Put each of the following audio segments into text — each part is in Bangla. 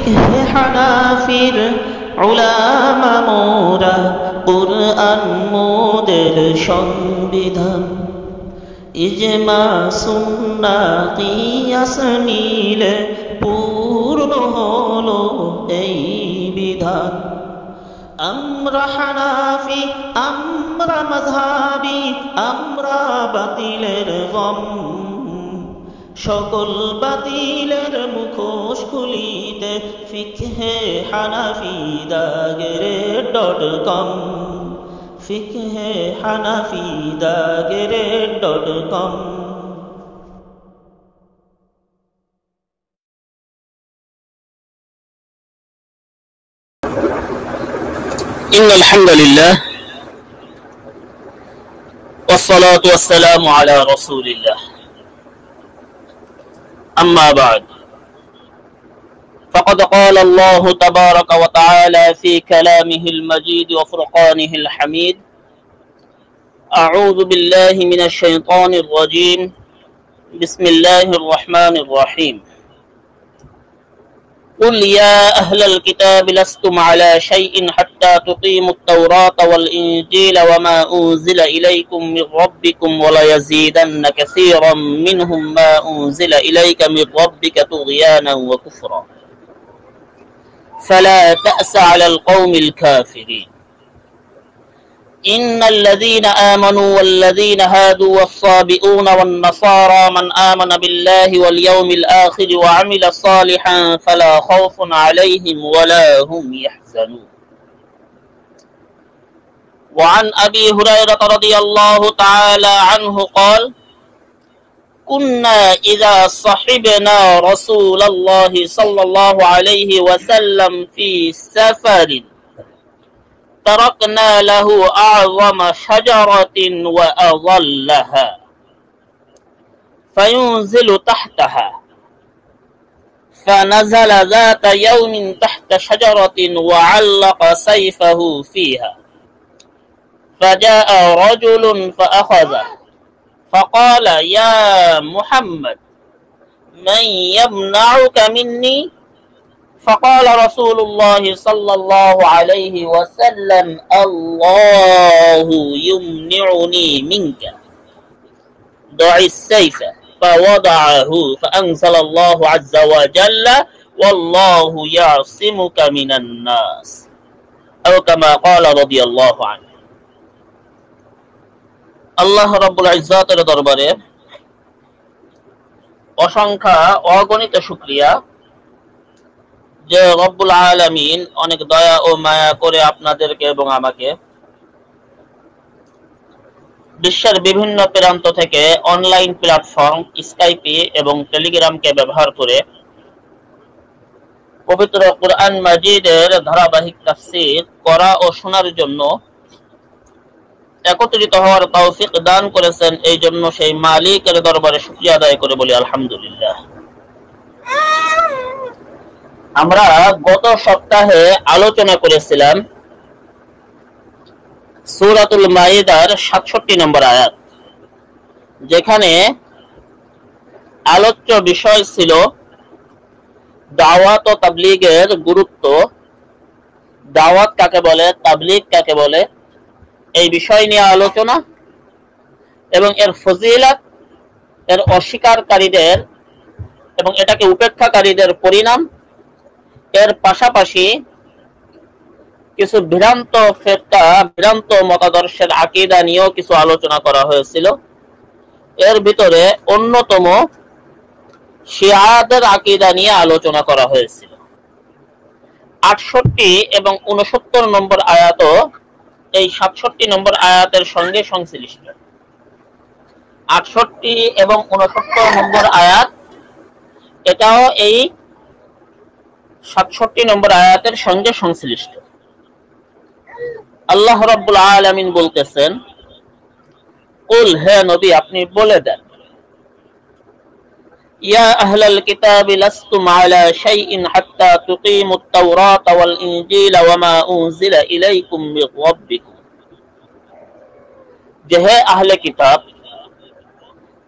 ফিকহে হানাফির উলামা মোরা, কুরআন মোদের সংবিধান। ইজমা সুন্নাহ কিয়াস মিলে পূর্ণ হলো এই বিধান। আমরা হানাফি, আমরা মাযহাবী, আমরা বাতিলের গম, সকল বাতিলের মুখোশ খুলিতে ফিকহে হানাফি দাগেরে.com, ফিকহে হানাফি দাগেরে.com। إن الحمد لله والصلاة والسلام على رسول الله، أما بعد، فقد قال الله تبارك وتعالى في كلامه المجيد وفرقانه الحميد: أعوذ بالله من الشيطان الرجيم، بسم الله الرحمن الرحيم. قل يا أهل الكتاب لستم على شيء حتى تقيموا التوراة والإنجيل وما أنزل إليكم من ربكم وليزيدن كثيرا منهم ما أنزل إليك من ربك طغيانا وكفرا فلا تأس على القوم الكافرين. إن الذين آمنوا والذين هادوا والصابئون والنصارى من آمن بالله واليوم الآخر وعمل صالحا فلا خوف عليهم ولا هم يحزنون. وعن أبي هريرة رضي الله تعالى عنه قال: كنا إذا صحبنا رسول الله صلى الله عليه وسلم في سفر تركنا له أعظم شجرة وأظلها فينزل تحتها، فنزل ذات يوم تحت شجرة وعلق سيفه فيها، فجاء رجل فأخذه فقال: يا محمد من يمنعك مني؟ فقال رسول الله صلى الله عليه وسلم: الله يمنعني منك، ضع السيف. فوضعه، فأنزل الله عز وجل: والله يعصمك من الناس، أو كما قال رضي الله عنه. আল্লাহ রাব্বুল ইজ্জাতের দরবারে অসংখ্য অগণিত শুকরিয়া যে রব্বুল আলামিন অনেক দয়া ও মায়া করে আপনাদেরকে এবং আমাকে বিশ্বের বিভিন্ন প্রান্ত থেকে অনলাইন প্ল্যাটফর্ম স্কাইপে এবং টেলিগ্রামকে ব্যবহার করে পবিত্র কুরআন মাজিদের ধারাবাহিক তাফসীর করা ও শোনার জন্য একত্রিত হওয়ার তৌফিক দান করেছেন। এই জন্য সেই মালিকের দরবারে শুকরিয়া আদায় করে বলি আলহামদুলিল্লাহ। আমরা গত সপ্তাহে আলোচনা করেছিলাম সূরাতুল মাইদার ৬৭ নম্বর আয়াত, যেখানে আলোচ্য বিষয় ছিল দাওয়াত ও তাবলীগের গুরুত্ব, দাওয়াত কাকে বলে, তাবলীগ কাকে বলে, এই বিষয় নিয়ে আলোচনা এবং এর ফজিলত, এর অস্বীকারীদের এবং এটাকে উপেক্ষাকারীদের পরিণাম, এর পাশাপাশি কিছু ভ্রান্ত ফিরকা, ভ্রান্ত মতাদর্শের আকীদা নিয়েও কিছু আলোচনা করা হয়েছিল। এর ভিতরে অন্যতম শিয়াদের আকীদা নিয়ে আলোচনা করা হয়েছিল। ৬৮ এবং ৬৯ নম্বর আয়াতও এই ৬৭ নম্বর আয়াতের সঙ্গে সংশ্লিষ্ট। ৬৮ এবং ৬৯ নম্বর আয়াত এটাও এই ৬৭ নম্বর আয়াতের সঙ্গে সংশ্লিষ্ট। আল্লাহ রাব্বুল আলামিন বলতেছেন, কুল, হে নবী আপনি বলে দেন, ইয়া আহলাল কিতাব লাস্তুম আলা শাইইন হাত্তা তুকিমুত তাওরাত ওয়াল ইনজিল ওয়া মা উনজিলা ইলাইকুম মির রাব্বিকুম। যে হে আহলে কিতাব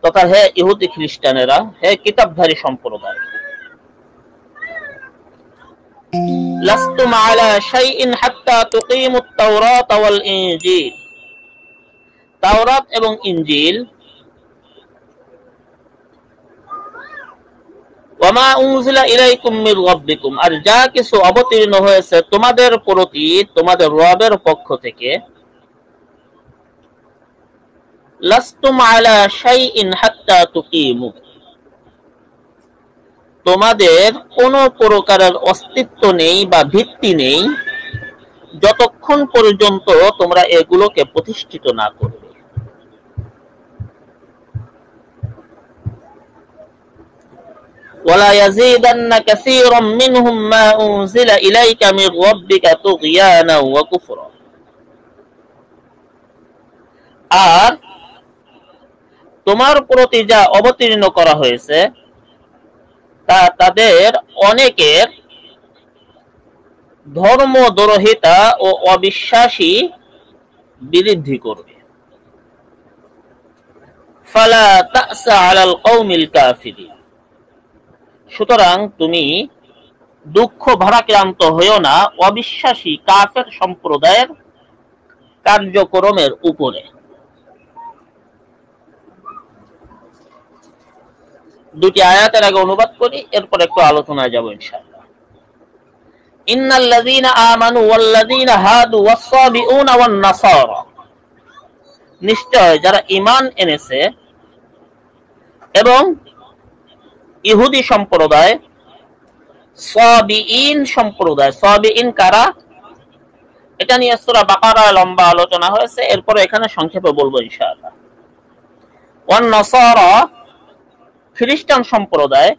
তথা হে ইহুদি খ্রিস্টানেরা, হে কিতাবধারী সম্প্রদায়, লাস্তুম আলা শাইইন হাত্তা তুকিমুত তাওরাত ওয়াল ইনজিল। তাওরাত এবং ইনজিল, ওয়ামা উনজিলা ইলাইকুম মির রাব্বিকুম, আর যা কিছু অবতীর্ণ হয়েছে তোমাদের প্রতি তোমাদের রবের পক্ষ থেকে, লাস্তুম আলা শাইইন হাত্তা তুকিমু, তোমাদের কোন প্রকারের অস্তিত্ব নেই বা ভিত্তি নেই যতক্ষণ পর্যন্ত তোমরা এগুলোকে প্রতিষ্ঠিত না করবে। ওয়ালা ইয়াজিদান্না কাসীরাম মিনহুম মা উনজিলা ইলাইকা মির রাব্বিকা তুগয়ানা ওয়া কুফরা, আর তোমার প্রতি যা অবতীর্ণ করা হয়েছে তা তাদের অনেকের ধর্মদ্রোহিতা ও অবিশ্বাসী বৃদ্ধি করবে। ফালা তা'সা আলাল কওমিল কাফিরিন, সুতরাং তুমি দুঃখ ভারাক্রান্ত হইও না অবিশ্বাসী কাফের সম্প্রদায়ের কার্যক্রমের উপরে। দুটি আয়াতের আগে অনুবাদ করি, এরপর একটু আলোচনায় যাব ইনশাআল্লাহ। ইন্নাল্লাযীনা আমানু ওয়াল্লাযীনা হাদু ওয়াস-সাবিউনা ওয়ান-নাসারা, নিশ্চয় যারা ঈমান এনেছে এবং ইহুদি সম্প্রদায়, সাবিঈন সম্প্রদায়। সাবিঈন কারা? এটা নিয়ে সূরা বাকারায় লম্বা আলোচনা হয়েছে, এরপর এখানে সংক্ষেপে বলবো ইনশাআল্লাহ। ওয়ান-নাসারা খ্রিস্টান সম্প্রদায়।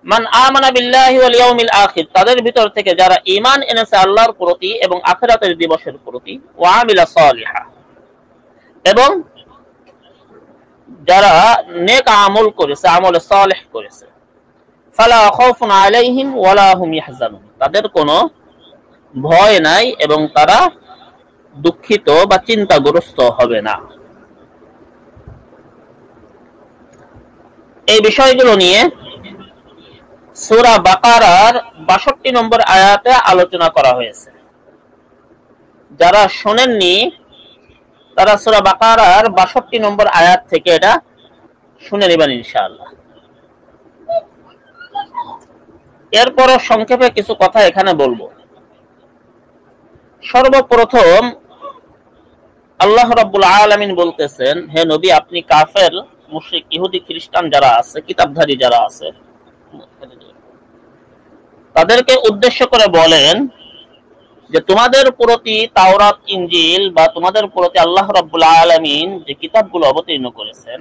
মান আমানা বিল্লাহি ওয়াল ইয়াউমিল আখির, তাদের ভিতর থেকে যারা ঈমান এনেছে আল্লাহর প্রতি এবং আখিরাতের দিবসের প্রতি। ওয়া আমিলা সালিহা, এবং যারা নেক আমল করেছে, আমলে সালেহ করেছে। ফালা খাউফুন আলাইহিম ওয়ালা হুম ইয়াহজানুন, তাদের কোনো ভয় নাই এবং তারা দুঃখিত বা চিন্তাগ্রস্ত হবে না। এই বিষয়গুলো নিয়ে সূরা বাকারার ৬২ নম্বর আয়াতে আলোচনা করা হয়েছে। যারা শোনেননি তারা সূরা বাকারার ৬২ নম্বর আয়াত থেকে এটা শুনে নেবেন ইনশাআল্লাহ। এরপর সংক্ষেপে কিছু কথা এখানে বলবো। সর্বপ্রথম আল্লাহ রাব্বুল আলামিন বলতেছেন, হে নবী, আপনি কাফের, মুশরিক, ইহুদি, খ্রিস্টান যারা আছে, কিতাবধারী যারা আছে, তাদেরকে উদ্দেশ্য করে বলেন যে তোমাদের প্রতি তাওরাত, ইনজিল বা তোমাদের প্রতি আল্লাহ রাব্বুল আলামিন যে কিতাবগুলো অবতীর্ণ করেছেন,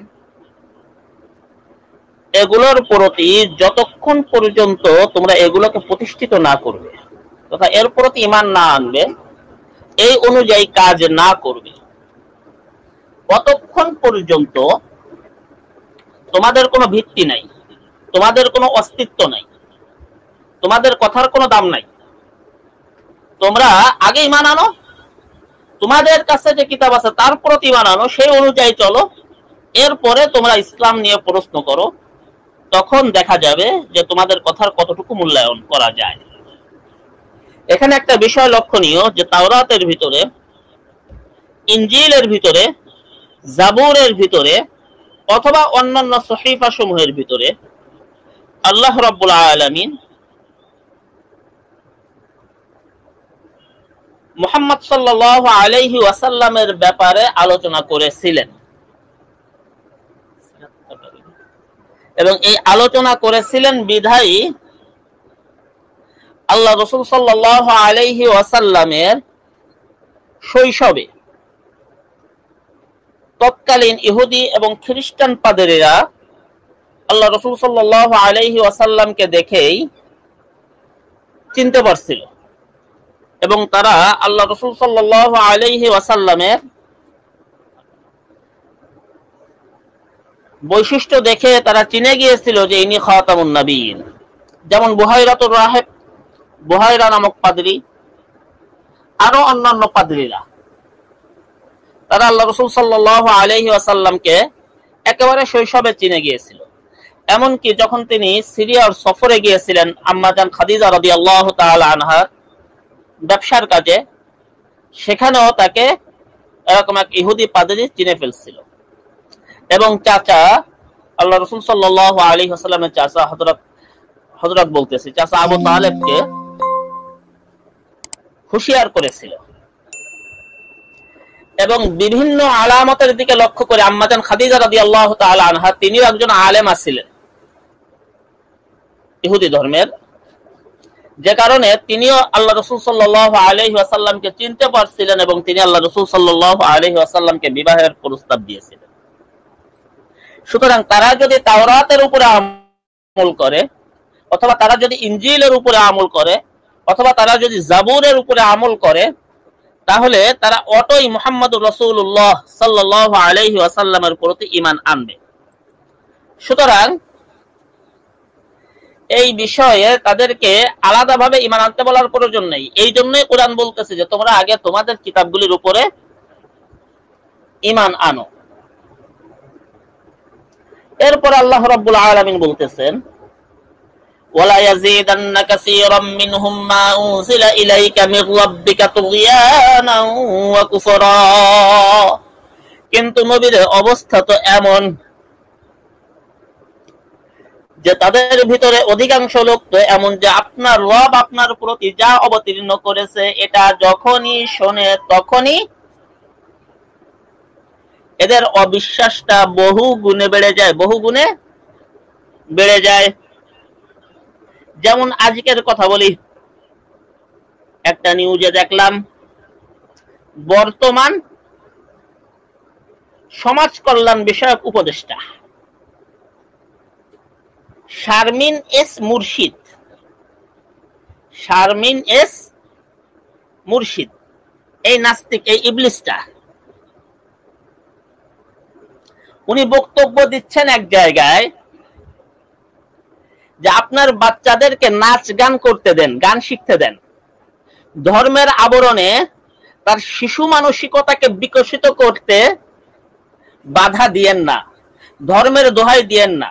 এগুলোর প্রতি যতক্ষণ পর্যন্ত তোমরা এগুলোকে প্রতিষ্ঠিত না করবে তথা এর প্রতি ঈমান না আনবে, এই অনুযায়ী কাজ না করবে, ততক্ষণ পর্যন্ত তোমাদের কোনো ভিত্তি নাই, তোমাদের কোনো অস্তিত্ব নাই, তোমাদের কথার কোনো দাম নাই। তোমরা আগে ঈমান আনো, তোমাদের কাছে যে কিতাব আছে তার প্রতি ঈমান আনো, সেই অনুযায়ী চলো, এরপরে তোমরা ইসলাম নিয়ে প্রশ্ন করো, তখন দেখা যাবে যে তোমাদের কথার কতটুকু মূল্যায়ন করা যায়। এখানে একটা বিষয় লক্ষণীয় যে তাওরাতের ভিতরে, ইনজিলের ভিতরে, জাবুরের ভিতরে অথবা অন্যান্য সহিফা সমূহের ভিতরে আল্লাহ রাব্বুল আলামিন মুহাম্মদ সাল্লাল্লাহু আলাইহি ওয়াসাল্লামের ব্যাপারে আলোচনা করেছিলেন, এবং এই আলোচনা করেছিলেন বিধায়ী আল্লাহ রাসূল সাল্লাল্লাহু আলাইহি ওয়াসাল্লামের শৈশবে তৎকালীন ইহুদি এবং খ্রিস্টান পাদ্রীরা আল্লাহ রাসূল সাল্লাল্লাহু আলাইহি ওয়াসাল্লামকে দেখেই চিনতে পারছিল, এবং তারা আল্লাহ রাসূল সাল্লাল্লাহু আলাইহি ওয়াসাল্লামের বৈশিষ্ট্য দেখে তারা চিনে গিয়েছিল যে ইনি খাতামুন নবীন। যেমন বুহাইরাতুর রাহিব, বুহাইরা নামক পাদ্রী, আরো অন্যান্য পাদ্রীরা, তারা আল্লাহ রাসূল সাল্লাল্লাহু আলাইহি ওয়াসাল্লামকে একেবারে শৈশবে চিনে গিয়েছিল, এমনকি যখন তিনি সিরিয়ার সফরে গিয়েছিলেন আম্মা জান খাদিজা রাদিয়াল্লাহু তাআলা আনহা ব্যবসার কাজে, সেখানেও তাকে এরকম এক ইহুদি পাদ্রী চিনে ফেলছিল। এবং চাচা আল্লাহ রাসূল সাল্লাল্লাহু আলাইহি ওয়াসাল্লামের চাচা হযরত বলতেছে চাচা আবু তালেবকে হুঁশিয়ার করেছিল এবং বিভিন্ন আলামতের দিকে লক্ষ্য করে আম্মা জান খাদিজা রাদিয়াল্লাহু তাআলা আনহা তিনিও একজন আলেমা ছিলেন ইহুদি ধর্মের, যে কারণে তিনিও আল্লাহ রাসূল সাল্লাল্লাহু আলাইহি ওয়াসাল্লামকে চিনতে পারছিলেন এবং তিনি আল্লাহ রাসূল সাল্লাল্লাহু আলাইহি ওয়াসাল্লামকে বিবাহের প্রস্তাব দিয়েছিলেন। সুতরাং তারা যদি তাওরাতের উপরে আমল করে, অথবা তারা যদি ইনজিলের উপরে আমল করে, অথবা তারা যদি জাবুরের উপরে আমল করে, তাহলে তারা অটোই মুহাম্মদুর রাসূলুল্লাহ সাল্লাল্লাহু আলাইহি ওয়াসাল্লামের প্রতি ঈমান আনবে। সুতরাং এই বিষয়ে তাদেরকে আলাদাভাবে ঈমান আনতে বলার প্রয়োজন নেই। এই জন্যই কোরআন বলতেছে যে তোমরা আগে তোমাদের কিতাবগুলির উপরে ঈমান আনো। এরপর আল্লাহ রাব্বুল আলামিন বলতেছেন ওয়ালা ইয়াজিদান্না কাসীরাম মিনহুম মা উনজিলা ইলাইকা মির রাব্বিকা তুগয়ানান ওয়া কুফরা। কিন্তু নবীর অবস্থা তো এমন যে তাদের ভিতরে অধিকাংশ লোক তো এমন যে আপনার রব আপনার প্রতি যা অবতীর্ণ করেছে এটা যখনই শোনে তখনই এদের অবিশ্বাসটা বহু গুণে বেড়ে যায়। যেমন আজকের কথা বলি, একটা নিউজে দেখলাম বর্তমান সমাজ কল্যাণ বিষয়ক উপদেষ্টা শারমিন এস মুর্শিদ এই নাস্তিক, এই ইবলিসটা, উনি বক্তব্য দিচ্ছেন এক জায়গায় যে আপনার বাচ্চাদেরকে নাচ গান করতে দেন, গান শিখতে দেন, ধর্মের আবরণে তার শিশু মানসিকতাকে বিকশিত করতে বাধা দিয়েন না, ধর্মের দোহাই দিয়েন না।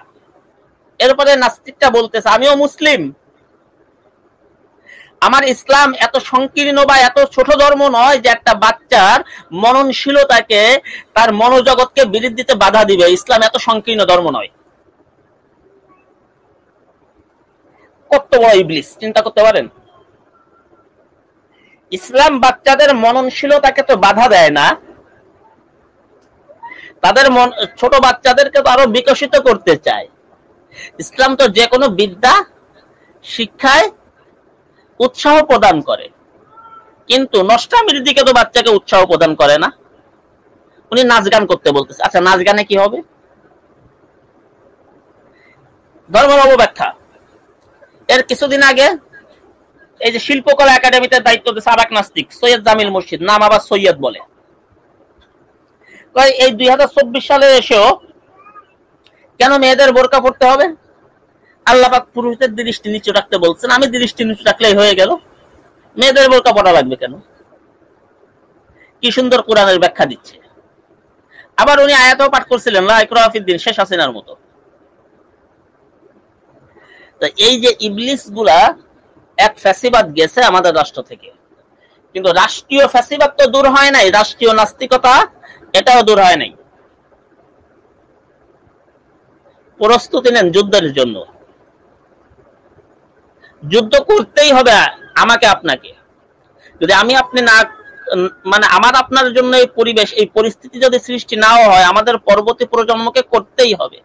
এরপরে নাস্তিকটা বলতেছে আমিও মুসলিম, আমার ইসলাম এত সংকীর্ণ বা এত ছোট ধর্ম নয় যে একটা বাচ্চার মননশীলতাকে, তার মনোজগৎকে বৃদ্ধিতে বাধা দিবে। ইসলাম এত সংকীর্ণ ধর্ম নয়। কত বড় ইবলিস, চিন্তা করতে পারেন? ইসলাম বাচ্চাদের মননশীলতাকে তো বাধা দেয় না, তাদের ছোট বাচ্চাদেরকে তো আরো বিকশিত করতে চায়। ইসলাম তো যে কোনো বিদ্যা শিক্ষায় উৎসাহ প্রদান করে, কিন্তু নষ্টামির দিকে তো বাচ্চাকে উৎসাহ প্রদান করে না। উনি নাচ গান করতে বলতেছে, আচ্ছা নাচ গানে কি হবে? ধর্মের অবব্যাখ্যা। এর কিছুদিন আগে এই যে শিল্পকলা একাডেমিতে দায়িত্ব দিয়েছে আরেক নাস্তিক সৈয়দ জামিল মুর্শিদ, নাম আবার সৈয়দ বলে, এই 2024 সালে এসেও কেন মেয়েদের বোরকা পড়তে হবে? আল্লাহ পাক পুরুষদের দৃষ্টি নিচু রাখতে বলছেন, আমি দৃষ্টি নিচু রাখলেই হয়ে গেল, মেয়েদের বোরকা পড়া লাগবে কেন? কি সুন্দর কোরআনের ব্যাখ্যা দিচ্ছে। আবার উনি আয়াতও পাঠ করছিলেন লা ইকরাহা ফিদ্দিন, শেখ হাসিনার মতো। তো এই যে ইবলিস গুলা এক ফ্যাসিবাদ গেছে আমাদের রাষ্ট্র থেকে, কিন্তু রাষ্ট্রীয় ফ্যাসিবাদ তো দূর হয় নাই, রাষ্ট্রীয় নাস্তিকতা এটাও দূর হয় নাই। প্রস্তুতি নেন যুদ্ধের জন্য, যুদ্ধ করতেই হবে আমাকে আপনাকে। যদি আমি আপনি না, মানে আমার আপনার জন্য এই পরিবেশ, এই পরিস্থিতি যদি সৃষ্টি নাও হয়, আমাদের পরবর্তী প্রজন্মকে করতেই হবে।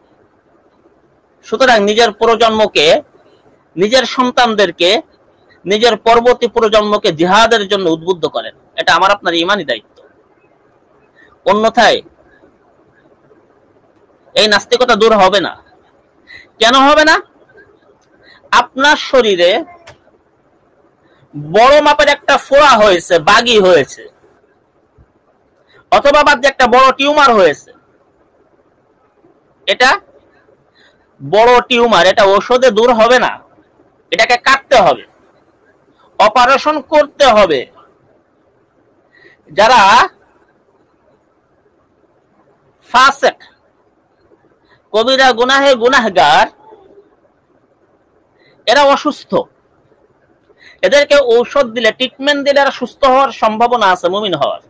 সুতরাং নিজের প্রজন্মকে, নিজের সন্তানদেরকে, নিজের পরবর্তী প্রজন্মকে জিহাদের জন্য উদ্বুদ্ধ করেন, এটা আমার আপনার ইমানি দায়িত্ব। অন্যথায় এই নাস্তিকতা দূর হবে না। কেন হবে না? আপনার শরীরে বড় মাপের একটা ফোড়া হয়েছে, বাগি হয়েছে, অথবা বাদ একটা বড় টিউমার হয়েছে, এটা বড় টিউমার, এটা ওষুধে দূর হবে না, এটাকে কাটতে হবে, অপারেশন করতে হবে। যারা ফাসিক, কবিরা গুনাহে গুনাহগার, এরা অসুস্থ, এদেরকে ঔষধ দিলে, ট্রিটমেন্ট দিলে এরা সুস্থ হওয়ার সম্ভাবনা আছে, মুমিন হওয়ার।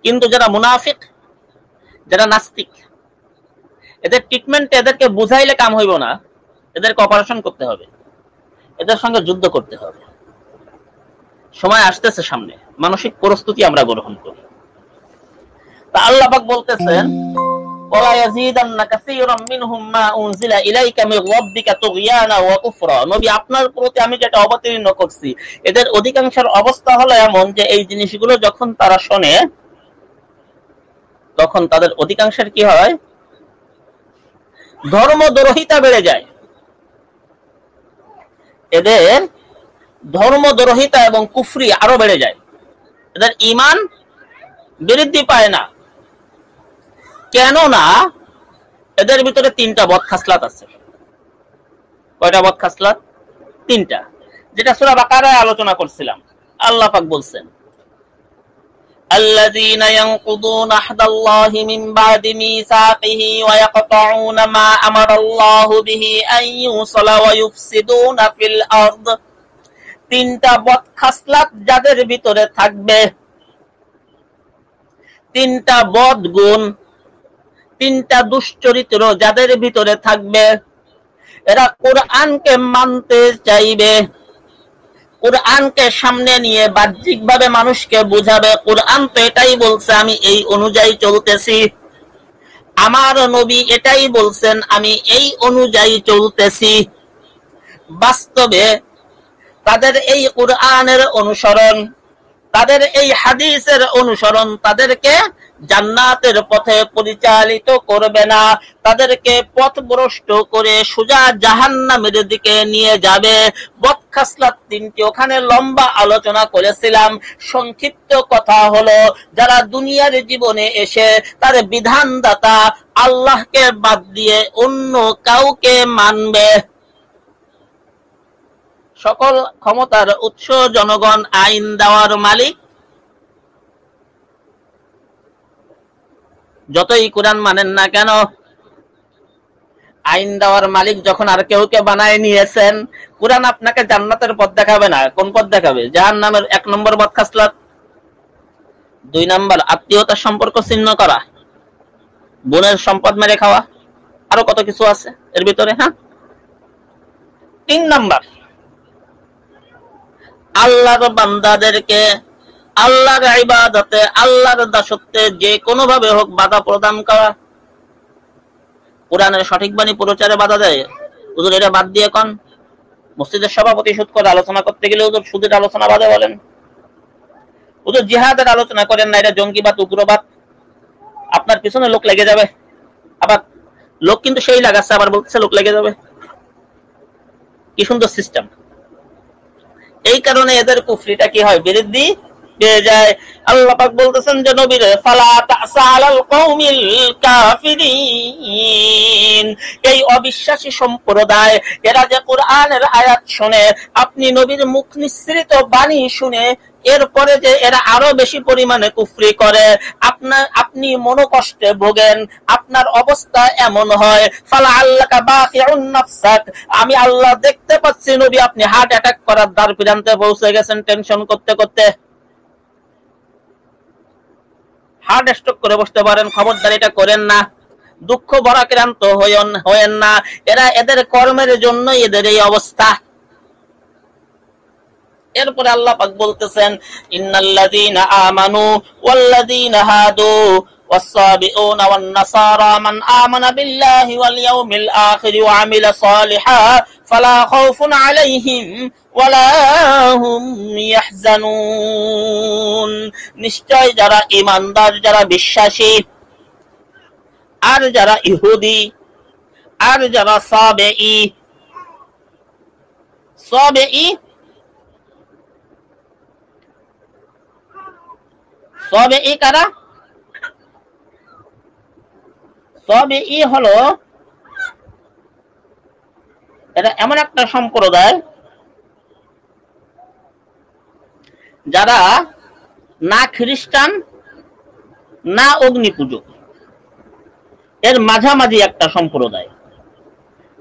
কিন্তু যারা মুনাফিক, যারা নাস্তিক, এদের ট্রিটমেন্টে এদেরকে বুঝাইলে কাম হইব না, এদেরকে অপারেশন করতে হবে, এদের সঙ্গে যুদ্ধ করতে হবে। সময় আসতেছে সামনে, মানসিক প্রস্তুতি আমরা গ্রহণ করি। তা আল্লাহ পাক বলতেছেন, ওয়ালা ইয়াজিদান্না কাসীরাম মিনহুম মা উনজিলা ইলাইকা মির রাব্বিকা তুগয়ানা ওয়া কুফরা। নবী, আপনার প্রতি আমি যেটা অবতীর্ণ করছি, এদের অধিকাংশের অবস্থা হলো এমন যে এই জিনিসগুলো যখন তারা শোনে, তখন তাদের অধিকাংশের কি হয়? ধর্মদ্রোহিতা বেড়ে যায়। এদের ধর্মদ্রোহিতা এবং কুফরি আরো বেড়ে যায়, এদের ঈমান বৃদ্ধি পায় না। কেননা এদের ভিতরে তিনটা বদ খাসলাত আছে। কয়টা বদ খাসলাত? তিনটা, যেটা সূরা বাকারায় আলোচনা করছিলাম। আল্লাহ পাক বলছেন, الذين ينقضون عهد الله من بعد ميثاقه ويقطعون ما أمر الله به أن يوصل ويفسدون في الأرض। তিনটা বদ খাসলাত যাদের ভিতরে থাকবে, তিনটা বদ গুণ, তিনটা দুশ্চরিত্র যাদের ভিতরে থাকবে, এরা কোরআনকে মানতে চাইবে, কোরআনকে সামনে নিয়ে বাহ্যিকভাবে মানুষকে বুঝাবে, কোরআন তো এটাই বলছে, আমি এই অনুযায়ী চলতেছি, আমার নবী এটাই বলছেন, আমি এই অনুযায়ী চলতেছি। বাস্তবে তাদের এই কোরআনের অনুসরণ, তাদের এই হাদিসের অনুসরণ তাদেরকে জান্নাতের পথে পরিচালিত করবে না, তাদেরকে পথভ্রষ্ট করে সোজা জাহান্নামের দিকে নিয়ে যাবে। বদ খাসলাত তিনটি ওখানে লম্বা আলোচনা করেছিলাম। সংক্ষিপ্ত কথা হলো, যারা দুনিয়ার জীবনে এসে তার বিধানদাতা আল্লাহকে বাদ দিয়ে অন্য কাউকে মানবে, সকল ক্ষমতার উৎস জনগণ, আইন দেওয়ার মালিক, যতই কোরআন মানেন না কেন, আইন দেওয়ার মালিক যখন আর কেউকে বানায় নিয়েছেন, কোরআন আপনাকে জান্নাতের পথ দেখাবে না। কোন পথ দেখাবে? জাহান্নামের 1 নম্বর বদ খাসলাত। 2 নম্বর আত্মীয়তার সম্পর্ক ছিন্ন করা, বোনের সম্পদ মেরে খাওয়া, আরো কত কিছু আছে এর ভিতরে। হ্যাঁ, 3 নম্বর আল্লাহর বান্দাদেরকে আল্লাহর ইবাদতে, আল্লাহর দাসত্বে যে কোনো ভাবে হোক বাধা প্রদান করা। কোরআনের সঠিক বাণী প্রচারে বাধা দেয়, হুজুর এটা বাদ দিয়ে কোন মসজিদের সভাপতি সুদ করে আলোচনা করতে গেলে হুজুর সুদের আলোচনা বাদে বলেন, হুজুর জিহাদের আলোচনা করেন না, এটা জঙ্গিবাদ, উগ্রবাদ, আপনার পিছনে লোক লেগে যাবে। আবার লোক কিন্তু সেই লাগাচ্ছে, আবার বলতেছে লোক লেগে যাবে। কি সুন্দর সিস্টেম! এই কারণে এদের কুফরিটা কি হয়? বৃদ্ধি পেয়ে যায়। আল্লাহ পাক বলতেছেন যে নবীরে, ফালা তাসা আলাল কওমিল কাফিরিন। এই অবিশ্বাসী সম্প্রদায়, এরা যে কোরআনের আয়াত শুনে, আপনি নবীর মুখ নিঃসৃত বাণী শুনে এরপরে যে এরা আরো বেশি পরিমাণে কুফরি করে, আপনি মনোকষ্টে ভোগেন, আপনার অবস্থা এমন হয়, ফালা আল্লাকা বাখিউন নাফসাক, আমি আল্লাহ দেখতে পাচ্ছি নবী আপনি হার্ট অ্যাটাক করার দ্বার প্রান্তে পৌঁছে গেছেন টেনশন করতে করতে, হার্ট স্ট্রোক করে বসতে পারেন। খবরদার এটা করেন না, দুঃখ ভরাক্রান্ত হয়েন না। এরা এদের কর্মের জন্য এদের এই অবস্থা। এরপরে আল্লাহ পাক বলতেছেন, ইন্নাল্লাযীনা আমানু ওয়াল্লাযীনা হাদু والصابئون والنصارى من آمن بالله واليوم الآخر وعمل صالحا فلا خوف عليهم ولا هم يحزنون। নিশ্চয় যারা ঈমানদার, যারা বিশ্বাসী, আর যারা ইহুদি, আর যারা সাবেঈ কারা? সাবেঈ হলো এটা এমন একটা সম্প্রদায় যারা না খ্রিস্টান না অগ্নি পূজক, এর মাঝামাঝি একটা সম্প্রদায়।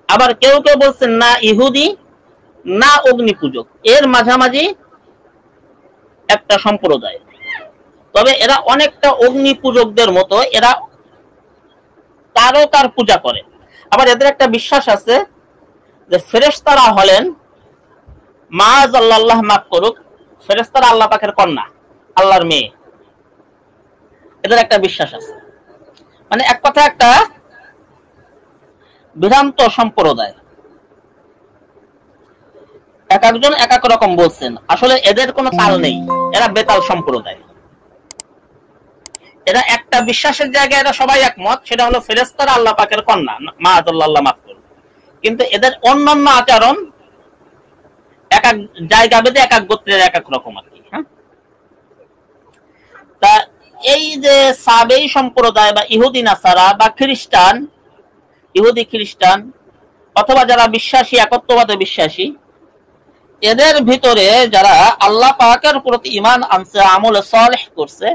আবার কেউ কেউ বলছেন না ইহুদি না অগ্নি পূজক, এর মাঝামাঝি একটা সম্প্রদায়। তবে এরা অনেকটা অগ্নি পূজকদের মতো, এরা তারকার পূজা করে। আবার এদের একটা বিশ্বাস আছে যে ফেরেশতারা হলেন, মাআযাল্লাহ মাফ করুক, ফেরেশতারা আল্লাহ পাকের কন্যা, আল্লাহর মেয়ে। এদের একটা বিশ্বাস আছে। মানে এক কথা একটা ভ্রান্ত সম্প্রদায়। এক একজন এক এক রকম বলছেন, আসলে এদের কোনো তাল নেই, এরা বেতাল সম্প্রদায়। এরা একটা বিশ্বাসের জায়গায় এরা সবাই একমত, সেটা হলো ফেরেশতারা আল্লাহ পাকের কন্যা, মাআযাল্লাহ মাফ করুক। কিন্তু এদের অন্যান্য আচরণ এক এক জায়গা ভেদে এক এক গোত্রের এক এক রকম আর কি। হ্যাঁ, তা এই যে সাবেই সম্প্রদায় বা ইহুদি নাসারা বা খ্রিস্টান, ইহুদি খ্রিস্টান অথবা যারা বিশ্বাসী, একত্ববাদে বিশ্বাসী, এদের ভিতরে যারা আল্লাহ পাকের প্রতি ঈমান আনছে, আমলে সালেহ করছে,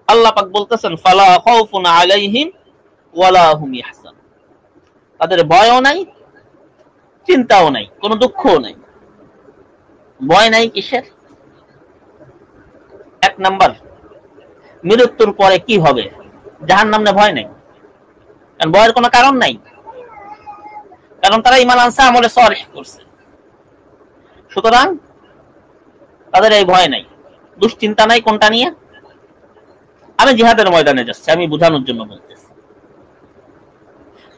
আল্লাহ পাক বলতেছেন ফালা খাউফুন আলাইহিম ওয়ালা হুম ইয়াহজানুন, তাদের ভয়ও নাই, চিন্তাও নাই, কোনো দুঃখও নাই। ভয় নাই কিসের? এক নাম্বার, মৃত্যুর পরে কি হবে, জাহান্নাম না, ভয় নেই। কারণ ভয়ের কোনো কারণ নাই, কারণ তারা ঈমান আনছে, আমলে সালেহ করছে। সুতরাং তাদের এই ভয় নাই, দুশ্চিন্তা নাই। কোনটা নিয়ে? আমি জিহাদের ময়দানে যাচ্ছি, আমি বোঝানোর জন্য বলতেছি।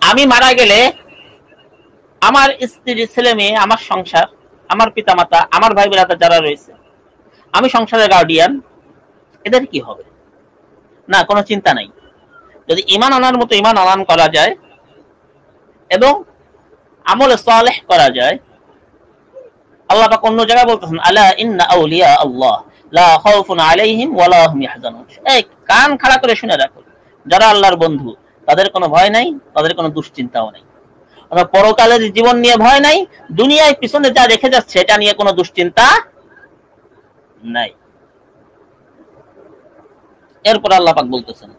আমি মারা গেলে আমার স্ত্রী, ছেলে মেয়ে, আমার সংসার, আমার পিতামাতা, আমার ভাই বোনেরা যারা রয়েছে, আমি সংসারের গার্ডিয়ান, এদের কি হবে? না, কোনো চিন্তা নাই। যদি ঈমান আনার মতো ঈমান আনান করা যায় এবং আমলে সালেহ করা যায়, আল্লাহ পাক অন্য জায়গায় বলতেছেন আলা ইন্না আউলিয়া আল্লাহ লা খাউফুন আলাইহিম ওয়ালা হুম ইয়াহজানুন। এই কান খাড়া করে শুনে রাখো, যারা আল্লাহর বন্ধু তাদের কোনো ভয় নাই, তাদের কোনো দুশ্চিন্তাও নাই। অর্থাৎ পরকালের জীবন নিয়ে ভয় নাই, দুনিয়ায় পিছনে যা রেখে যাচ্ছে এটা নিয়ে কোনো দুশ্চিন্তা নাই। এরপর আল্লাহ পাক বলতেছেন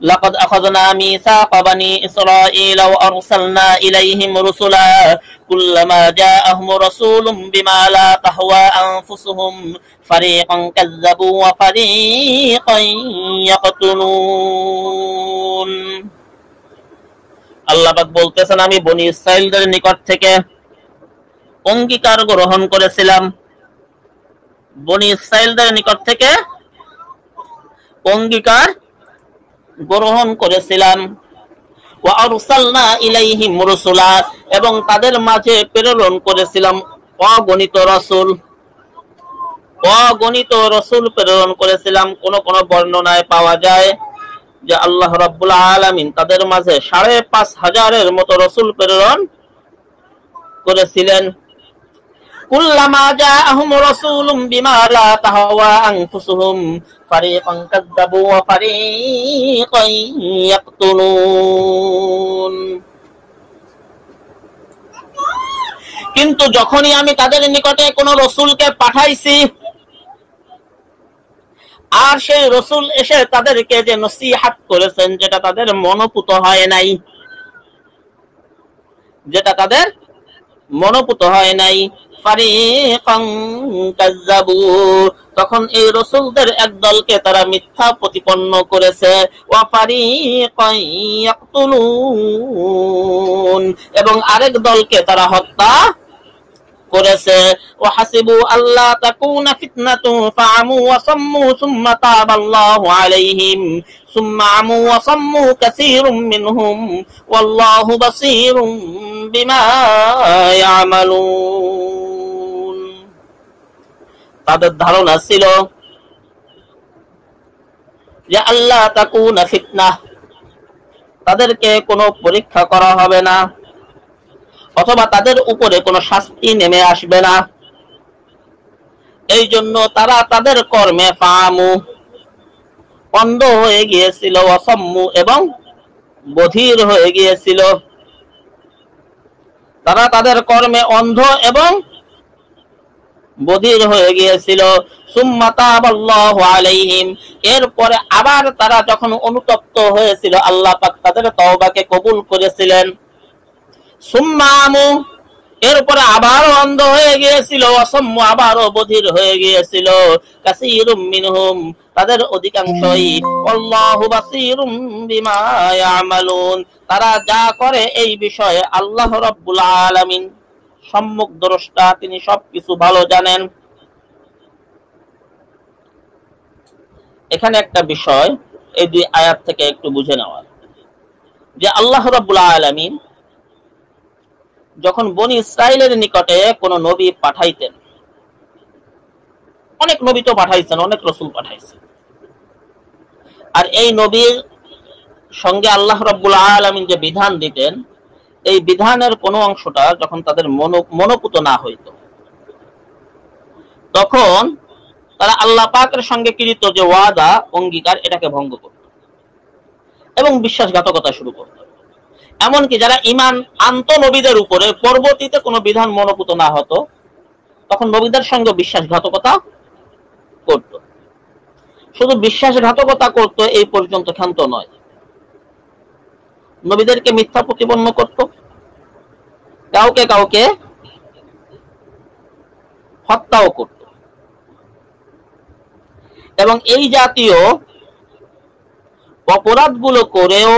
লাকাদ আখাযনা মিসাকা বানি ইসরাঈল ওয়া আরসালনা ইলাইহিম রুসুলা কুল্লামা জাআহুম রাসূলুম বিমা লা তাহওয়া আনফুসুহুম ফারীকান কাযযাবু ওয়া ফারীকান ইয়াকতুলুন। আল্লাহ পাক বলতেছেন আমি বনি ইসরাঈলদের নিকট থেকে অঙ্গীকার গ্রহণ করেছিলাম, বনি ইসরাঈলদের নিকট থেকে অঙ্গীকার গ্রহণ করেছিলাম। ওয়া আরসালনা ইলাইহিম রুসুলা, এবং তাদের মাঝে প্রেরণ করেছিলাম অগণিত রাসূল, অগণিত রাসূল প্রেরণ করেছিলাম। কোন কোন বর্ণনায় পাওয়া যায় যে আল্লাহ রাব্বুল আলামিন তাদের মাঝে ৫,৫০০ মতো রাসূল প্রেরণ করেছিলেন। কুল্লামা জাআহুম রাসূলুম বিমা লা তাহওয়া আনফুসুহুম ফারীকান কাযযাবু ওয়া ফারীকান ইয়াকতুলুন। কিন্তু যখনই আমি তাদের নিকটে কোন রাসূলকে পাঠাইছি, আর সেই রাসূল এসে তাদেরকে যে নসিহত করেছেন, যেটা তাদের মনোপুত হয় নাই, যেটা তাদের মনোপুত হয় নাই, ফারীকান কাযযাবু, তখন এই রাসূলদের একদলকে তারা মিথ্যা প্রতিপন্ন করেছে, ওয়া ফারীকান ইয়াকতুলুন, এবং আরেক দলকে তারা হত্যা করেছে। ওয়া হাসিবু আল্লা তাকুনা ফিতনাতু ফাআমু ওয়া সাম্মু সুম্মা তাবাল্লাহু আলাইহিম সুম্মা আমু ওয়া সাম্মু কাসীরুম মিনহুম ওয়াল্লাহু বাসীরুম বিমা ইয়ামালুন। তাদের ধারণা ছিল যে আল্লাহ তাকুনা ফিতনা, তাদেরকে কোনো পরীক্ষা করা হবে না, অথবা তাদের উপরে কোনো শাস্তি নেমে আসবে না। এই জন্য তারা তাদের কর্মে ফামু, অন্ধ হয়ে গিয়েছিল, অসম্মু, এবং বধির হয়ে গিয়েছিল। তারা তাদের কর্মে অন্ধ এবং বধির হয়ে গিয়েছিল। সুম্মা তাবাল্লাহু আলাইহিম, এরপরে আবার তারা যখন অনুতপ্ত হয়েছিল, আল্লাহ পাক তাদের তওবাকে কবুল করেছিলেন। সুম্মা আমু, এরপরে আবারও অন্ধ হয়ে গিয়েছিল, অসম্য আবারও বধির হয়ে গিয়েছিল। কাসীরুম মিনহুম, তাদের অধিকাংশই, আল্লাহু বাসীরুম বিমা ইয়ামালুন, তারা যা করে এই বিষয়ে আল্লাহ রাব্বুল আলামিন সম্মুখ দ্রষ্টা, তিনি সবকিছু ভালো জানেন। এখানে একটা বিষয় এই দুই আয়াত থেকে একটু বুঝে নেওয়া, যে আল্লাহ রাব্বুল আলামিন যখন বনি ইসরাইলের নিকটে কোন নবী পাঠাইতেন, অনেক নবী তো পাঠাইছেন, অনেক রাসূল পাঠাইছেন, আর এই নবীর সঙ্গে আল্লাহ রাব্বুল আলামিন যে বিধান দিতেন, এই বিধানের কোন অংশটা যখন তাদের মনোপুত না হইত, তখন তারা আল্লাহ পাকের সঙ্গে কৃত যে ওয়াদা, অঙ্গীকার, এটাকে ভঙ্গ করত এবং বিশ্বাসঘাতকতা শুরু করত। এমনকি যারা ঈমান আনত নবীদের উপরে, পরবর্তীতে কোনো বিধান মনোপুত না হতো, তখন নবীদের সঙ্গে বিশ্বাসঘাতকতা করত। শুধু বিশ্বাসঘাতকতা করত এই পর্যন্ত ক্ষান্ত নয়, নবীদেরকে মিথ্যা প্রতিপন্ন করত, কাউকে কাউকে হত্যাও করত। এবং এই জাতীয় অপরাধগুলো করেও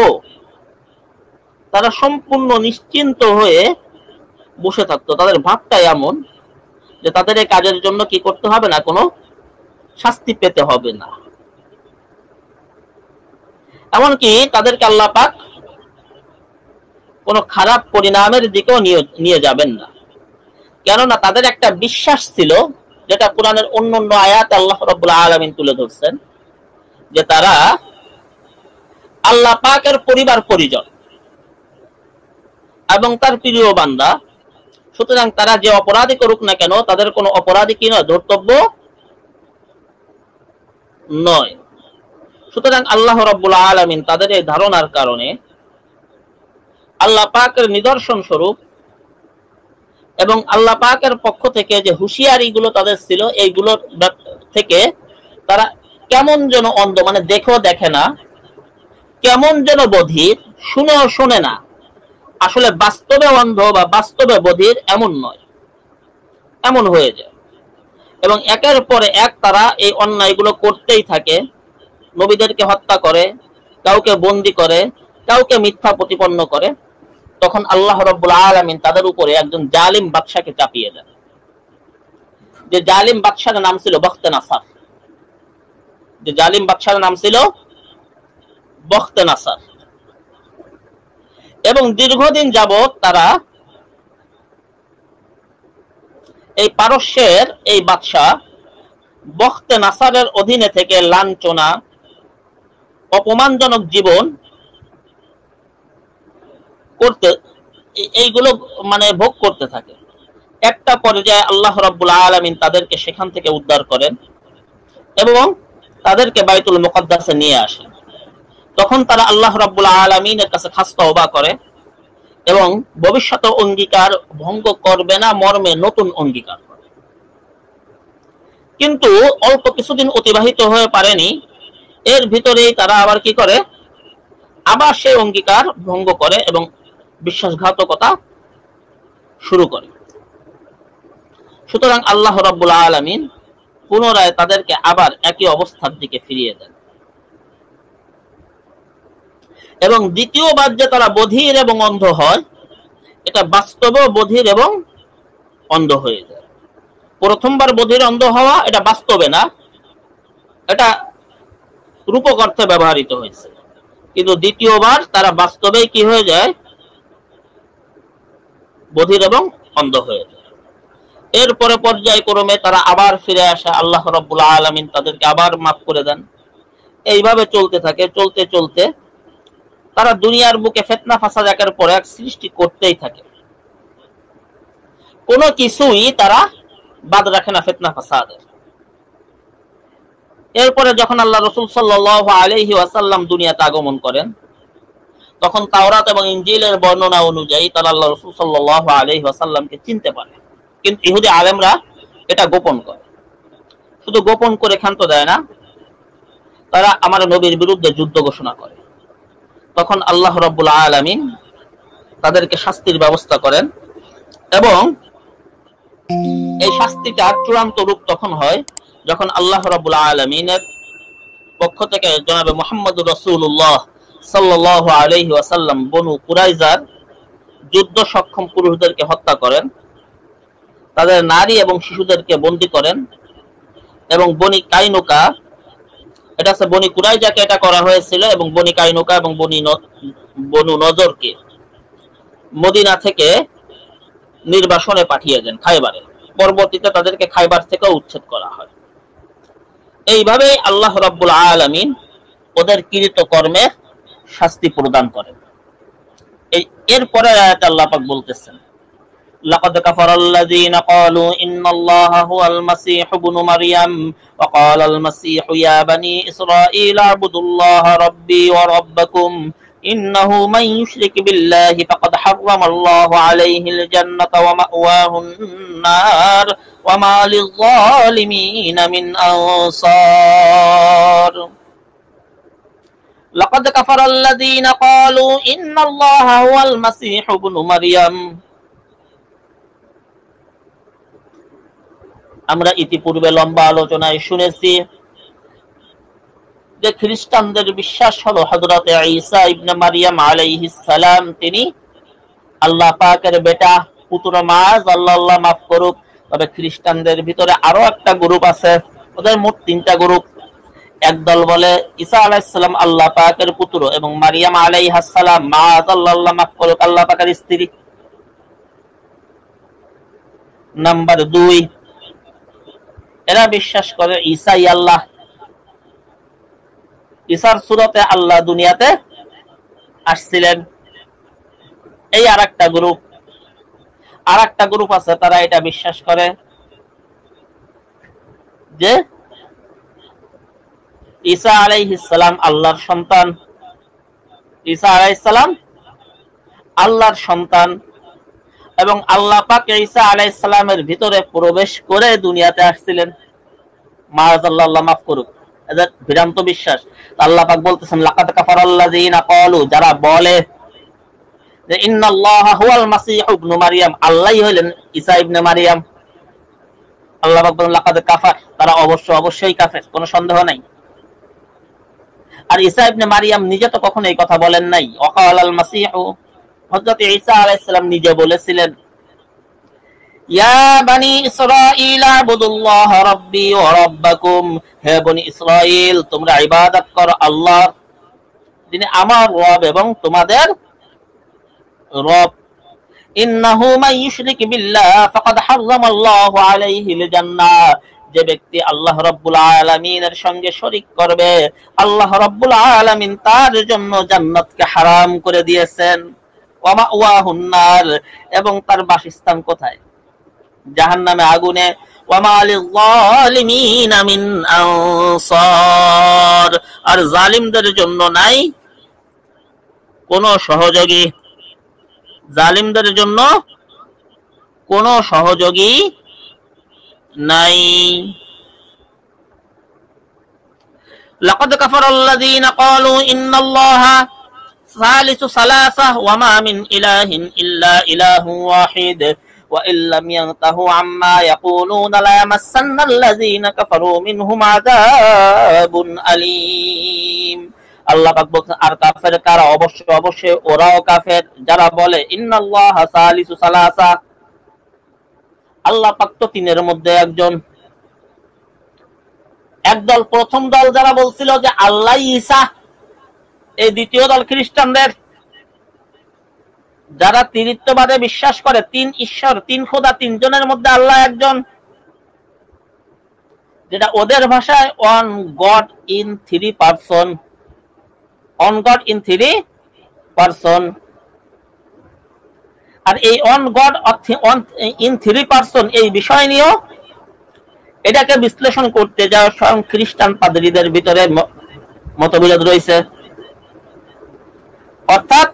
তারা সম্পূর্ণ নিশ্চিন্ত হয়ে বসে থাকতো। তাদের ভাবটা এমন যে তাদের এই কাজের জন্য কি করতে হবে না, কোনো শাস্তি পেতে হবে না। এমনকি তাদেরকে আল্লাহ পাক কোনো খারাপ পরিণামের দিকেও নিয়ে যাবেন না, কেননা তাদের একটা বিশ্বাস ছিল, যেটা কোরআনের অন্যান্য আয়াতে আল্লাহ রাব্বুল আলামিন তুলে ধরছেন, যে তারা আল্লাহ পাকের পরিবার পরিজন এবং তার প্রিয় বান্দা। সুতরাং তারা যে অপরাধী করুক না কেন, তাদের কোনো অপরাধী কি নয়, ধর্তব্য নয়। সুতরাং আল্লাহ রাব্বুল আলামিন তাদের এই ধারণার কারণে আল্লাহ পাকের নিদর্শন স্বরূপ এবং আল্লাহ পাকের পক্ষ থেকে যে হুঁশিয়ারিগুলো তাদের ছিল, এইগুলোর থেকে তারা কেমন যেন অন্ধ, মানে দেখেও দেখে না, কেমন যেন বধির, শুনেও শোনে না, আসলে বাস্তবে অন্ধ বা বাস্তবে বধির এমন নয়, এমন হয়ে যায়। এবং একের পরে এক তারা এই অন্যায়গুলো করতেই থাকে, নবীদেরকে হত্যা করে, কাউকে বন্দী করে, কাউকে মিথ্যা প্রতিপন্ন করে। তখন আল্লাহ রাব্বুল আলামিন তাদের উপরে একজন জালিম বাদশাকে চাপিয়ে দেন, যে জালিম বাদশার নাম ছিল বখতে নাসার। যে জালিম বাদশার নাম ছিল বখতে নাসার। এবং দীর্ঘদিন যাবত তারা এই পারস্যের এই বাদশা বখতে নাসারের অধীনে থেকে লাঞ্ছনা, অপমানজনক জীবন করতে, এইগুলো মানে ভোগ করতে থাকে। একটা পর্যায়ে আল্লাহ রাব্বুল আলামিন তাদেরকে সেখান থেকে উদ্ধার করেন এবং তাদেরকে বাইতুল মুকাদ্দাসে নিয়ে আসেন। তখন তারা আল্লাহ রাব্বুল আলামিনের কাছে খাস তওবা করে এবং ভবিষ্যৎ অঙ্গীকার ভঙ্গ করবে না মর্মে নতুন অঙ্গীকার করে। কিন্তু অল্প কিছুদিন অতিবাহিত হয়ে পারেনি, এর ভিতরেই তারা আবার কি করে, আবার সেই অঙ্গীকার ভঙ্গ করে এবং বিশ্বাসঘাতকতা শুরু করে। সুতরাং আল্লাহ রাব্বুল আলামিন পুনরায় তাদেরকে আবার একই অবস্থার দিকে ফিরিয়ে দেন এবং দ্বিতীয়বার যে তারা বধির এবং অন্ধ হয়, এটা বাস্তবেও বধির এবং অন্ধ হয়ে যায়। প্রথমবার বধির অন্ধ হওয়া এটা বাস্তবে না, এটা রূপক অর্থে ব্যবহৃত হয়েছে, কিন্তু দ্বিতীয়বার তারা বাস্তবেই কি হয়ে যায়, বধির এবং অন্ধ হয়ে যায়। এরপরে পর্যায়ক্রমে তারা আবার ফিরে আসে, আল্লাহ রাব্বুল আলামিন তাদেরকে আবার মাফ করে দেন। এইভাবে চলতে থাকে, চলতে চলতে তারা দুনিয়ার বুকে ফিতনা ফাসাদ একের পর এক সৃষ্টি করতেই থাকে। কোনো কিছুই তারা বাদ রাখে না ফিতনা ফাসাদের। এরপরে যখন আল্লাহ রাসূল সাল্লাল্লাহু আলাইহি ওয়াসাল্লাম দুনিয়াতে আগমন করেন, তখন তাওরাত এবং ইনজিলের বর্ণনা অনুযায়ী তারা আল্লাহ রাসূল সাল্লাল্লাহু আলাইহি ওয়াসাল্লামকে চিনতে পারে, কিন্তু ইহুদি আলেমরা এটা গোপন করে। শুধু গোপন করে ক্ষান্ত দেয় না, তারা আমার নবীর বিরুদ্ধে যুদ্ধ ঘোষণা করে। তখন আল্লাহ রাব্বুল আলামিন তাদেরকে শাস্তির ব্যবস্থা করেন এবং এই শাস্তিটা চূড়ান্ত রূপ তখন হয় যখন আল্লাহ রাব্বুল আলামিনের পক্ষ থেকে জনাবে মুহাম্মদুর রাসূলুল্লাহ সাল্লাল্লাহু আলাইহি ওয়াসাল্লাম বনু কুরাইজার যুদ্ধ সক্ষম পুরুষদেরকে হত্যা করেন, তাদের নারী এবং শিশুদেরকে বন্দী করেন, এবং বনি কাইনুকা, এটা আছে বনি কুরাইজাকে এটা করা হয়েছিল, এবং বনি কাইনুকা এবং বনু নজরকে মদিনা থেকে নির্বাসনে পাঠিয়ে দেন খায়বারে। পরবর্তীতে তাদেরকে খায়বার থেকে উচ্ছেদ করা হয়। এইভাবেই আল্লাহ রাব্বুল আলামিন ওদের কৃত কর্মের শাস্তি প্রদান করেন। এরপরে আয়াতে আল্লাহ পাক বলতেছেন, লাকাদ কাফারাল্লাযীনা ক্বালু ইন্নাল্লাহা হুয়াল মাসীহু ইবনু মারইয়াম ওয়া ক্বালাল মাসীহু ইয়া বানী ইসরাঈলা আ'বুদুল্লাহা রাব্বী ওয়া রাব্বাকুম ইন্নাহু মান ইউশরিক বিল্লাহি ফাকাদ হারামাল্লাহু আলাইহিল জান্নাতা ওয়া মা'ওয়াহুন নার ওয়া মা লিয-যালিমিনা মিন আনসার। লাকাদ কাফারাল্লাযীনা ক্বালু ইন্নাল্লাহা হুয়াল মাসীহু ইবনু মারইয়াম। আমরা ইতিপূর্বে লম্বা আলোচনায় শুনেছি যে খ্রিস্টানদের বিশ্বাস হলো হযরত ঈসা ইবনে মারইয়াম আলাইহিস সালাম তিনি আল্লাহ পাকের বেটা, পুত্র মাজ, আল্লাহ মাফ করুক। তবে খ্রিস্টানদের ভিতরে আরো একটা গ্রুপ আছে, ওদের মোট 3টা গ্রুপ। একদল বলে ঈসা আলাইহিস সালাম আল্লাহ পাকের পুত্র এবং মারইয়াম আলাইহাস সালাম মাজ, আল্লাহ মাফ করুক, আল্লাহ পাকের স্ত্রী। নাম্বার 2, এরা বিশ্বাস করে ঈসাই আল্লাহ, ঈসার সূরতে আল্লাহ দুনিয়াতে আসছিলেন। এই আরেকটা গ্রুপ। আরেকটা গ্রুপ আছে, তারা এটা বিশ্বাস করে যে ঈসা আলাইহিস সালাম আল্লাহর সন্তান, ঈসা আলাইহিস সালাম আল্লাহর সন্তান, এবং আল্লাহ পাক ঈসা আলাইহিস সালামের ভিতরে প্রবেশ করে দুনিয়াতে আসছিলেন। মাআযাল্লাহ মাফ করুক, এদের ভ্রান্ত বিশ্বাস। আল্লাহ পাক বলতেছেন, লাকাদ কাফারাল্লাযীনা ক্বালু, যারা বলে যে ইন্নাল্লাহা হুয়াল মাসীহু ইবনু মারইয়াম, আল্লাহই হলেন ঈসা ইবনে মারইয়াম। আল্লাহ পাক বলেন লাকাদ কাফার, তারা অবশ্যই কাফের, কোনো সন্দেহ নাই। আর ঈসা ইবনে মারইয়াম নিজে তো কখনো এই কথা বলেন নাই। ওয়াকালাল মাসীহু, হযরত ঈসা আলাইহিস সালাম নিজে বলেছিলেন, ইয়া বানী ইসরাঈল আ'বুদুল্লাহা রাব্বী ওয়া রাব্বাকুম, হে বনী ইসরাঈল তোমরা ইবাদত করো আল্লাহর, যিনি আমার রব এবং তোমাদের রব। ইন্নাহু মান ইউশরিক বিল্লাহ ফাকাদ হারামাল্লাহু আলাইহিল জান্নাহ, যে ব্যক্তি আল্লাহ রাব্বুল আলামিনের সঙ্গে শরীক করবে আল্লাহ রাব্বুল আলামিন তার জন্য জান্নাতকে হারাম করে দিয়েছেন। ওয়া মা'ওয়াহুন নার, এবং তার বাসস্থান কোথায়? জাহান্নামে, আগুনে। ওয়া মা লিয-যালিমিনা মিন আনসার, আর জালিমদের জন্য নাই কোন সহযোগী, জালিমদের জন্য কোন সহযোগী নাই। লাকাদ কাফারাল্লাযীনা ক্বালু ইন্নাল্লাহা সালিসু সালাসা ওয়া মা মিন ইলাহিন ইল্লা ইলাহুন ওয়াহিদ ওয়া ইল্লাম ইয়ানতাহু আম্মা ইয়াকুলুনা লা ইয়ামাসান্নাল্লাযীনা কাফারু মিনহুম আযাবুন আলীম। আল্লাহ পাক বলেন, আর কাফের কারা? অবশ্যই ওরাও কাফের যারা বলে ইন্নাল্লাহা সালিসু সালাসা, আল্লাহ পাক তো তিনের মধ্যে একজন। একদল, প্রথম দল যারা বলছিল যে আল্লাহ ঈসা, এই দ্বিতীয় দল খ্রিস্টানদের যারা ত্রিত্ববাদে বিশ্বাস করে, 3 ঈশ্বর, 3 খোদা, 3 জনের মধ্যে আল্লাহ একজন, যেটা ওদের ভাষায় one God in 3 person, one God in 3 person. আর এই অন গড ইন 3 পারসন এই বিষয় নিয়েও এটাকে বিশ্লেষণ করতে যাওয়া স্বয়ং খ্রিস্টান পাদ্রীদের ভিতরে মতবিরোধ রয়েছে। অর্থাৎ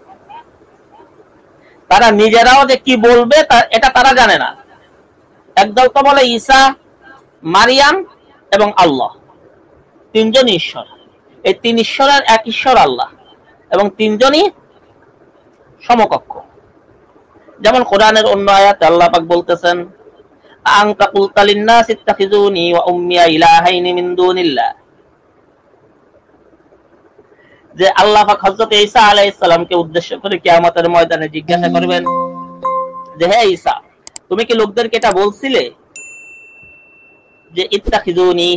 তারা নিজেরাও যে কি বলবে এটা তারা জানে না। একদল তো বলে ঈসা, মারিয়াম এবং আল্লাহ 3 জনই ঈশ্বর। এই 3 ঈশ্বরের এক ঈশ্বর আল্লাহ, এবং 3 জনই সমকক্ষ। যেমন কোরআনের অন্য আয়াতে আল্লাহ পাক বলতেছেন আনতা কুলতা লিন-নাস ইত্তাখিযুনি ওয়া উম্মিয়া ইলাহাইনি মিন দুনিল্লাহ, যে আল্লাহ পাক হযরত ঈসা আলাইহিস সালামকে উদ্দেশ্য করে কিয়ামতের ময়দানে জিজ্ঞাসা করবেন যে হে ঈসা, তুমি কি লোকদেরকে এটা বলছিলে যে ইত্তাখিযুনি,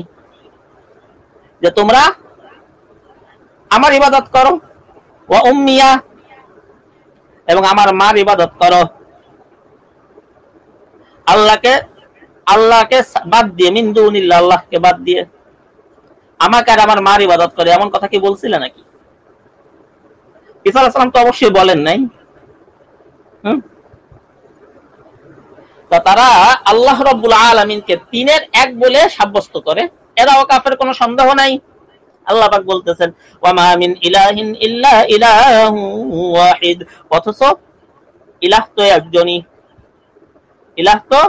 যে তোমরা আমার ইবাদত করো, ওয়া উম্মিয়া, এবং আমার মার ইবাদত করো, আল্লাহকে বাদ দিয়ে, মিন দুনিল্লাহ, আল্লাহকে বাদ দিয়ে আমাকে আর আমার মার ইবাদত করে, এমন কথা কি বলছিলে নাকি? ঈসা আলাইহিস সালাম তো অবশ্যই বলেন নাই। তো তারা আল্লাহ রাব্বুল আলামিনকে তিনের এক বলে সাব্যস্ত করে, এরাও কাফের, কোনো সন্দেহ নাই। আল্লাহ পাক বলতেছেন ওয়া মা মিন ইলাহিন ইল্লা ইলাহু ওয়াহিদ, অথচ ইলাহ তো একজনই, ইলাহ তো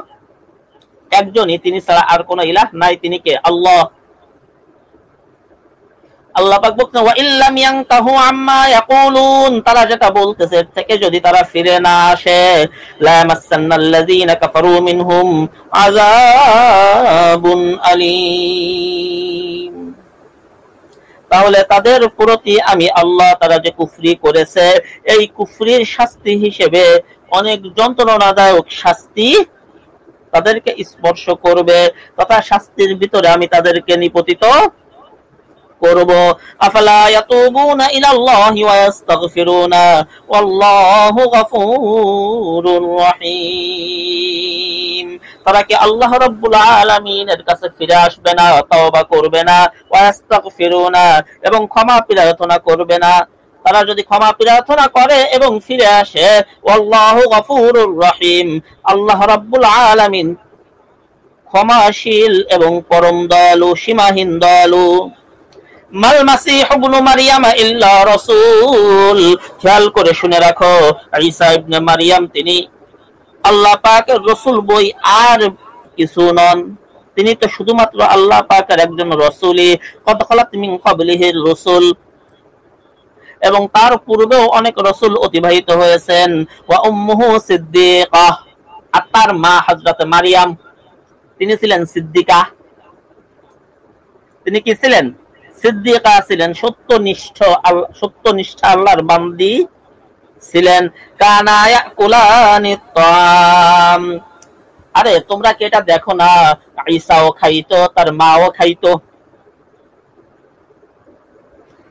একজনই, তিনি ছাড়া আর কোনো ইলাহ নাই। তিনি কে? আল্লাহ। আল্লাহ পাক বলছেন ওয়া ইল্লাম ইয়ানতাহু আম্মা ইয়াকুলুন, তারা যেটা বলতেছে থেকে যদি তারা ফিরে না আসে, লা মাসান্নাল্লাযীনা কাফারু মিনহুম আযাবুন আলীম, তাহলে তাদের প্রতি আমি আল্লাহ তারা যে কুফরি করেছে এই কুফরির শাস্তি হিসেবে অনেক যন্ত্রণাদায়ক শাস্তি তাদেরকে স্পর্শ করবে, তথা শাস্তির ভিতরে আমি তাদেরকে নিপতিত করব। আফালা ইয়াতুবুনা ইলাল্লাহি ওয়া ইস্তাগফিরুনা ওয়াল্লাহু গফুরুর রহিম, তারা কি আল্লাহ রাব্বুল আলামিনের কাছে ফিরে আসবে না, তওবা করবে না, ওয়া ইস্তাগফিরুনা, এবং ক্ষমা প্রার্থনা করবে না? তারা যদি ক্ষমা প্রার্থনা করে এবং ফিরে আসে, ওয়াল্লাহু গফুরুর রহিম, আল্লাহ রাব্বুল আলামিন ক্ষমাশীল এবং পরম দয়ালু, সীমাহীন দয়ালু। মাল মাসিহ ইবনে মারইয়াম ইল্লা রাসূল, খেয়াল করে শুনে রাখো, ঈসা ইবনে মারইয়াম তিনি আল্লাহ পাকের রাসূল বই আর কিছু নন, তিনি তো শুধুমাত্র আল্লাহ পাকের একজন রাসূলই। কদ খালাত মিন ক্বাবলিহির রাসূল, এবং তার পূর্বেও অনেক রাসূল অতিবাহিত হয়েছেন। ওয়া উম্মুহু সিদ্দিকা, আর তার মা হযরত মারইয়াম তিনি ছিলেন সিদ্দিকা। তিনি কি ছিলেন? সিদ্দিকা ছিলেন, সত্যনিষ্ঠ আল্লাহর বান্দি ছিলেন। কানা ইয়াকুলানি তাম, আরে তোমরা কি এটা দেখো না, ঈসাও খাইতো, তার মাও খাইতো,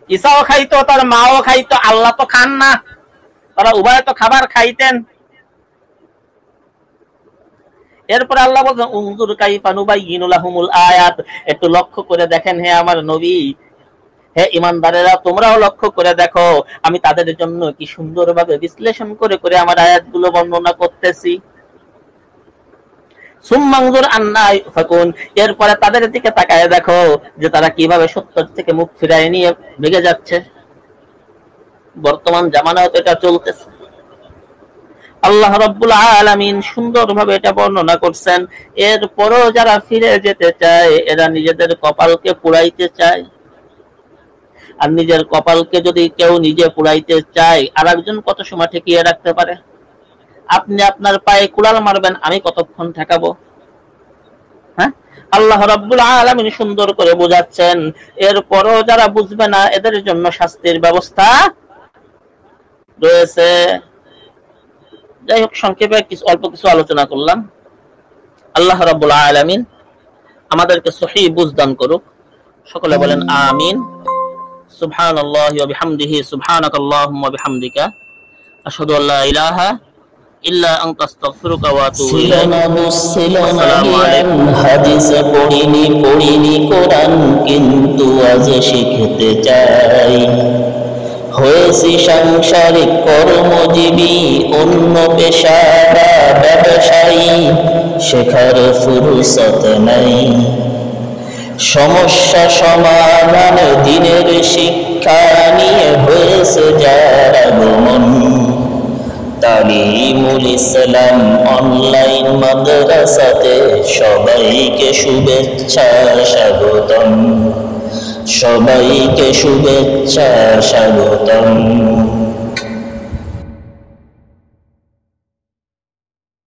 ঈসাও খাইতো, তার মাও খাইতো, আল্লাহ তো খান না, তারা উভয় তো খাবার খাইতেন। এরপর আল্লাহ বলেন উনজুর কাইফা নুবাইয়িনু লাহুমুল আয়াত, একটু লক্ষ্য করে দেখেন হে আমার নবী, হে ঈমানদারেরা তোমরাও লক্ষ্য করে দেখো আমি তাদের জন্য কি সুন্দরভাবে বিশ্লেষণ করে করে আমার আয়াতগুলো বর্ণনা করতেছি। সুম্মানজুর আন্না ইউফাকুন, এরপরে তাদের দিকে তাকায় দেখো যে তারা কিভাবে সত্য থেকে মুখ ফিরায় নিয়ে ভেগে যাচ্ছে। বর্তমান জামানায় তো এটা চলতেছে। আল্লাহ রাব্বুল আলামিন সুন্দরভাবে এটা বর্ণনা করছেন। এরপরও যারা ফিরে যেতে চায় এরা নিজেদের কপালকে পুড়াইতে চায়, আর নিজের কপালকে যদি কেউ নিজে পুড়াইতে চায় আর একজন কত সময় ঠেকিয়ে রাখতে পারে? আপনি আপনার পায়ে কুড়াল মারবেন, আমি কতক্ষণ ঠেকাবো? হ্যাঁ, আল্লাহ রাব্বুল আলামিন সুন্দর করে বোঝাচ্ছেন। এরপরও যারা বুঝবে না এদের জন্য শাস্তির ব্যবস্থা রয়েছে। যাই হোক, সংক্ষেপে অল্প কিছু আলোচনা করলাম। আল্লাহ রাব্বুল আলামিন আমাদেরকে সহিহ বুঝ দান করুক। সকলে বলেন আমিন। সুবহানাল্লাহি ওয়া বিহামদিহি, সুবহানাকাল্লাহুম্মা ওয়া বিহামদিকা, আশহাদু আল্লা ইলাহা ইল্লা আনতা আস্তাগফিরুকা ওয়া আতুবু ইলাইক। আসসালামু আলাইকুম। হাদিসে পড়িনি কোরআন, কিন্তু আজ শিখতে চাই। হয়েছি সাংসারিক কর্মজীবী, অন্য পেশা বা ব্যবসায়ী, শেখার ফুরসত নাই। সমস্যা সমাধান দিনের শিক্ষা নিয়ে হয়েছে যার আগমন। তালিমুল ইসলাম অনলাইন মাদ্রাসাতে সবাইকে শুভেচ্ছা স্বাগতম, সবাইকে শুভেচ্ছা স্বাগতম।